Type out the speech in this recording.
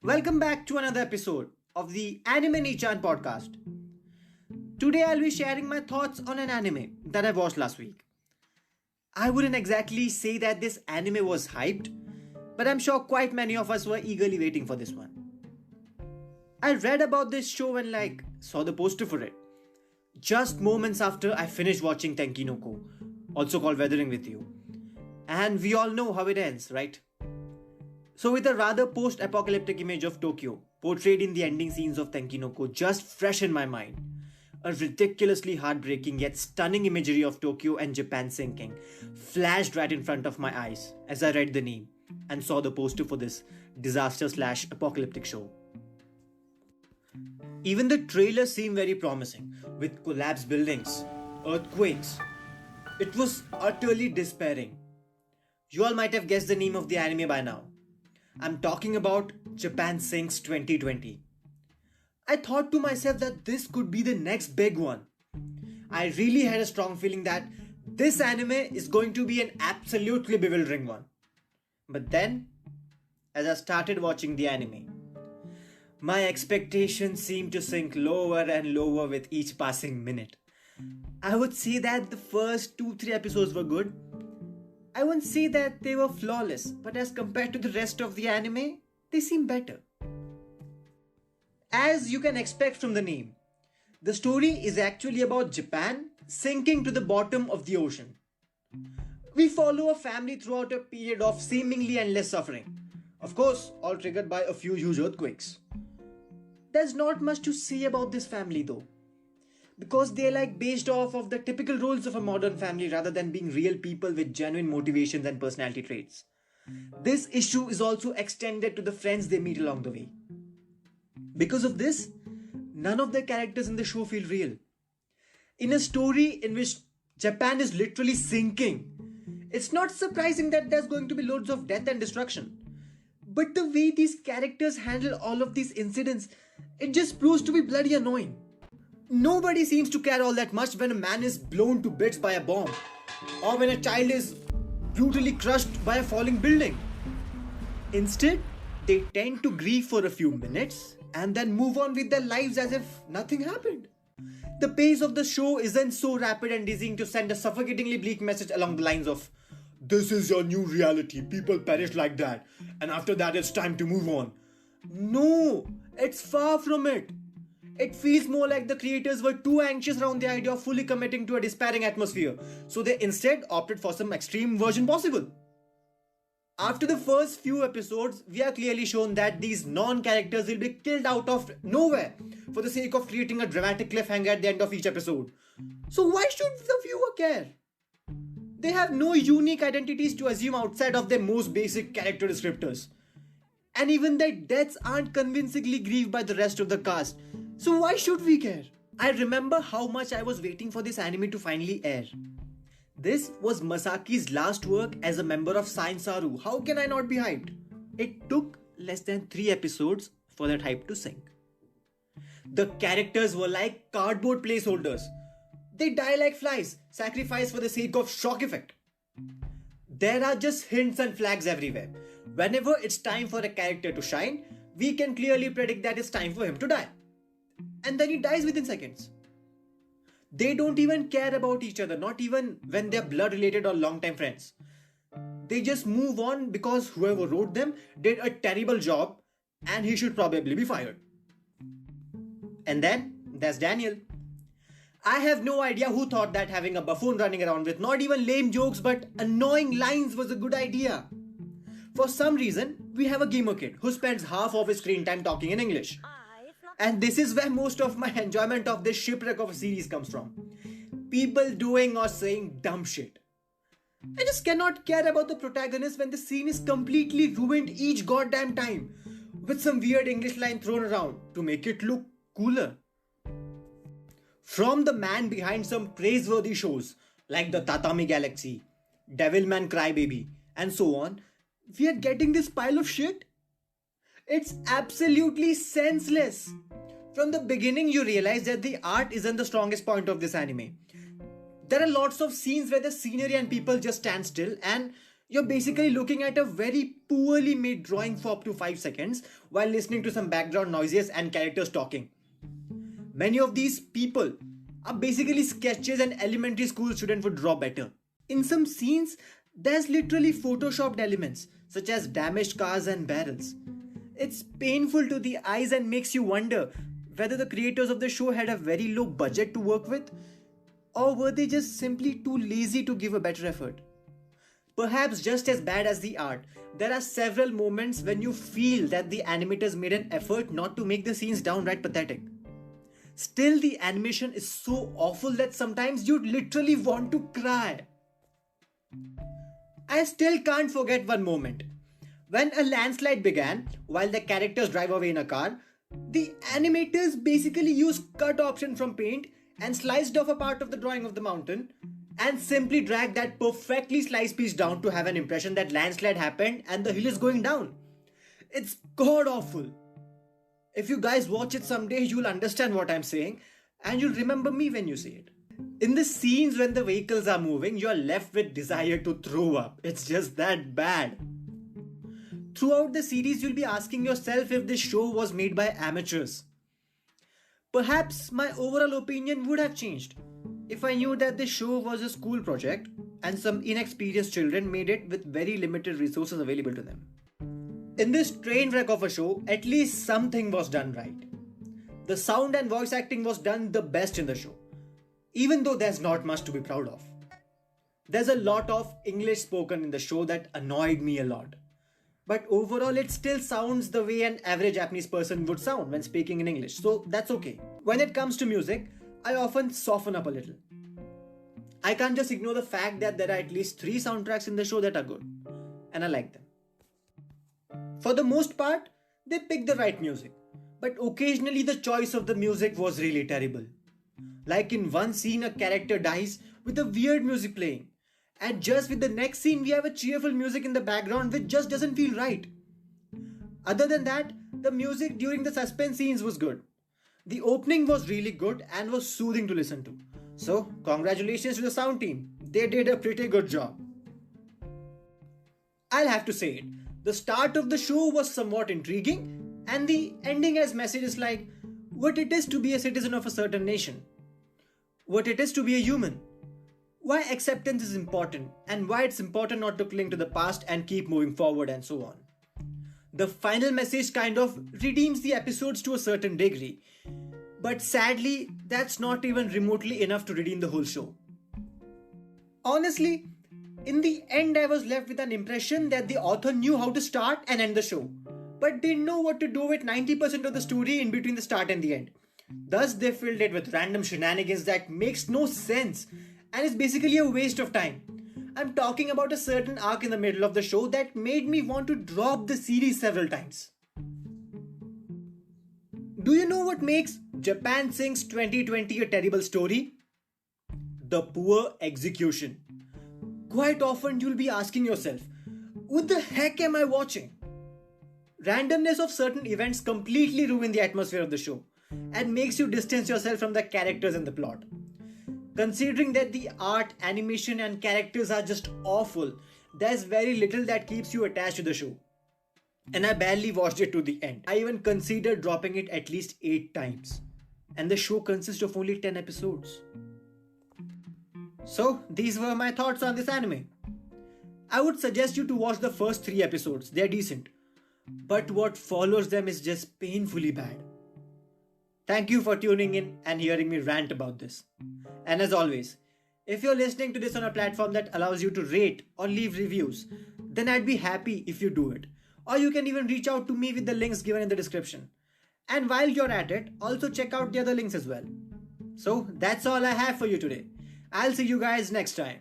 Welcome back to another episode of the Anime Nii-Chan podcast. Today I'll be sharing my thoughts on an anime that I watched last week. I wouldn't exactly say that this anime was hyped, but I'm sure quite many of us were eagerly waiting for this one. I read about this show and saw the poster for it. Just moments after I finished watching Tenki no Ko, also called Weathering with You. And we all know how it ends, right? So with a rather post-apocalyptic image of Tokyo portrayed in the ending scenes of Tenki no Ko just fresh in my mind, a ridiculously heartbreaking yet stunning imagery of Tokyo and Japan sinking flashed right in front of my eyes as I read the name and saw the poster for this disaster/apocalyptic show. Even the trailer seemed very promising, with collapsed buildings, earthquakes. It was utterly despairing. You all might have guessed the name of the anime by now. I'm talking about Japan Sinks 2020. I thought to myself that this could be the next big one. I really had a strong feeling that this anime is going to be an absolutely bewildering one. But then, as I started watching the anime, my expectations seemed to sink lower and lower with each passing minute. I would say that the first 2-3 episodes were good. I wouldn't say that they were flawless, but as compared to the rest of the anime, they seem better. As you can expect from the name, the story is actually about Japan sinking to the bottom of the ocean. We follow a family throughout a period of seemingly endless suffering. Of course, all triggered by a few huge earthquakes. There's not much to say about this family though, because they're based off of the typical roles of a modern family rather than being real people with genuine motivations and personality traits. This issue is also extended to the friends they meet along the way. Because of this, none of the characters in the show feel real. In a story in which Japan is literally sinking, it's not surprising that there's going to be loads of death and destruction. But the way these characters handle all of these incidents, it just proves to be bloody annoying. Nobody seems to care all that much when a man is blown to bits by a bomb, or when a child is brutally crushed by a falling building. Instead, they tend to grieve for a few minutes and then move on with their lives as if nothing happened. The pace of the show isn't so rapid and dizzying to send a suffocatingly bleak message along the lines of, "This is your new reality, people perish like that, and after that it's time to move on." No, it's far from it. It feels more like the creators were too anxious around the idea of fully committing to a despairing atmosphere, so they instead opted for some extreme version possible. After the first few episodes, we are clearly shown that these non-characters will be killed out of nowhere for the sake of creating a dramatic cliffhanger at the end of each episode. So why should the viewer care? They have no unique identities to assume outside of their most basic character descriptors. And even their deaths aren't convincingly grieved by the rest of the cast. So why should we care? I remember how much I was waiting for this anime to finally air. This was Masaki's last work as a member of Science Saru. How can I not be hyped? It took less than 3 episodes for that hype to sink. The characters were like cardboard placeholders. They die like flies, sacrificed for the sake of shock effect. There are just hints and flags everywhere. Whenever it's time for a character to shine, we can clearly predict that it's time for him to die. And then he dies within seconds. They don't even care about each other, not even when they're blood related or long-time friends. They just move on because whoever wrote them did a terrible job and he should probably be fired. And then there's Daniel. I have no idea who thought that having a buffoon running around with not even lame jokes but annoying lines was a good idea. For some reason, we have a gamer kid who spends half of his screen time talking in English. And this is where most of my enjoyment of this shipwreck of a series comes from. People doing or saying dumb shit. I just cannot care about the protagonist when the scene is completely ruined each goddamn time with some weird English line thrown around to make it look cooler. From the man behind some praiseworthy shows like the Tatami Galaxy, Devilman Crybaby, and so on, we are getting this pile of shit. It's absolutely senseless. From the beginning, you realize that the art isn't the strongest point of this anime. There are lots of scenes where the scenery and people just stand still, and You're basically looking at a very poorly made drawing for up to 5 seconds while listening to some background noises and characters talking. Many of these people are basically sketches an elementary school student would draw better. In some scenes, there's literally photoshopped elements such as damaged cars and barrels. It's painful to the eyes and makes you wonder whether the creators of the show had a very low budget to work with, or were they just simply too lazy to give a better effort. Perhaps just as bad as the art, there are several moments when you feel that the animators made an effort not to make the scenes downright pathetic. Still, the animation is so awful that sometimes you'd literally want to cry. I still can't forget one moment. When a landslide began, while the characters drive away in a car, the animators basically used cut option from paint and sliced off a part of the drawing of the mountain and simply dragged that perfectly sliced piece down to have an impression that landslide happened and the hill is going down. It's god awful. If you guys watch it someday, you'll understand what I'm saying and you'll remember me when you see it. In the scenes when the vehicles are moving, you're left with desire to throw up. It's just that bad. Throughout the series, you'll be asking yourself if this show was made by amateurs. Perhaps my overall opinion would have changed if I knew that this show was a school project and some inexperienced children made it with very limited resources available to them. In this train wreck of a show, at least something was done right. The sound and voice acting was done the best in the show, even though there's not much to be proud of. There's a lot of English spoken in the show that annoyed me a lot. But overall, it still sounds the way an average Japanese person would sound when speaking in English, so that's okay. When it comes to music, I often soften up a little. I can't just ignore the fact that there are at least 3 soundtracks in the show that are good, and I like them. For the most part, they pick the right music, but occasionally the choice of the music was really terrible. Like in one scene, a character dies with a weird music playing. And just with the next scene, we have a cheerful music in the background which just doesn't feel right. Other than that, the music during the suspense scenes was good. The opening was really good and was soothing to listen to. So, congratulations to the sound team. They did a pretty good job. I'll have to say it. The start of the show was somewhat intriguing, and the ending has messages like what it is to be a citizen of a certain nation, what it is to be a human, why acceptance is important, and why it's important not to cling to the past and keep moving forward, and so on. The final message kind of redeems the episodes to a certain degree, but sadly, that's not even remotely enough to redeem the whole show. Honestly, in the end, I was left with an impression that the author knew how to start and end the show, but didn't know what to do with 90% of the story in between the start and the end. Thus, they filled it with random shenanigans that makes no sense and is basically a waste of time. I'm talking about a certain arc in the middle of the show that made me want to drop the series several times. Do you know what makes Japan Sinks 2020 a terrible story? The poor execution. Quite often you'll be asking yourself, what the heck am I watching? Randomness of certain events completely ruin the atmosphere of the show and makes you distance yourself from the characters and the plot. Considering that the art, animation and characters are just awful, there's very little that keeps you attached to the show. And I barely watched it to the end. I even considered dropping it at least 8 times. And the show consists of only 10 episodes. So, these were my thoughts on this anime. I would suggest you to watch the first 3 episodes, they're decent. But what follows them is just painfully bad. Thank you for tuning in and hearing me rant about this. And as always, if you're listening to this on a platform that allows you to rate or leave reviews, then I'd be happy if you do it. Or you can even reach out to me with the links given in the description. And while you're at it, also check out the other links as well. So that's all I have for you today. I'll see you guys next time.